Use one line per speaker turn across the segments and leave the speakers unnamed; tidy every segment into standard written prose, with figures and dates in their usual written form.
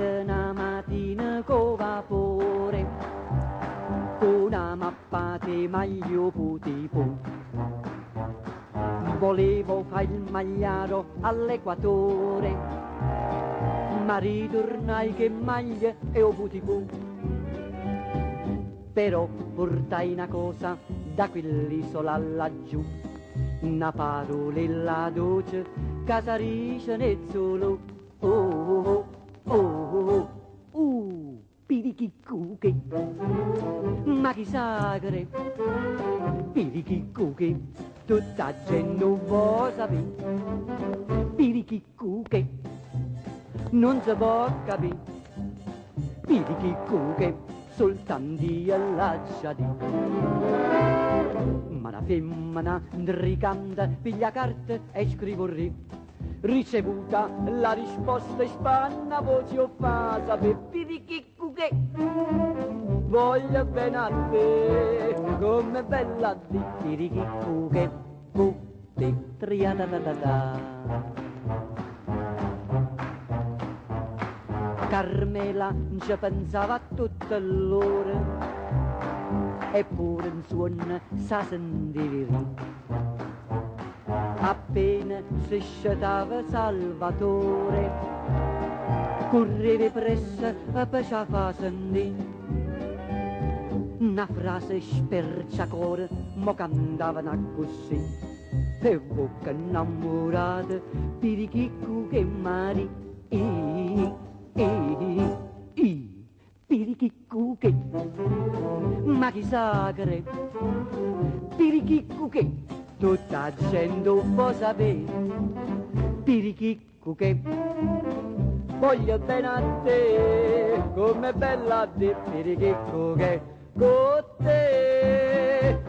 una mattina con vapore, con una mappa di maglio putipo. Volevo fare il magliaro all'equatore, ma ritornai che maglia e o putipo. Però portai una cosa da quell'isola laggiù, una parolella dolce, casarisce ne solo. Oh, oh, oh, pirichicuche, ma chi sacre, pirichicuche, tutta gente non vuole sapere, pirichicuche, non si può capire, pirichicuche, soltanto io lasciati. Ma la femmina ricanta, piglia carta e scrivo ricevuta la risposta in spanna, voce o fa sapere pirichicuche, voglio bene a te, come bella di pirichicuche, putte, triatatatata. Carmela ci pensava tutte l'ora, eppure in suono sa sentiva. Appena si sciatava Salvatore, correva presso a faccia sentire una frase sperciacore, mo cantavano così, e bocca innamorata, pirichiccu che mari, pirichiccu che, ma chi sacre, pirichiccu che, tutta gente può sapere, pirichiccu che, voglio bene a te, come bella a te, pirichiccu che, con te.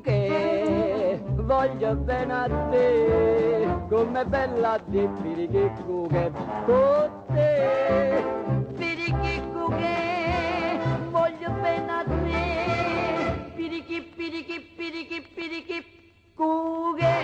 Che voglio bene a te, come bella di pirichiccu che con te, pirichiccu che voglio bene a te, pirichi pirichi pirichi pirichi che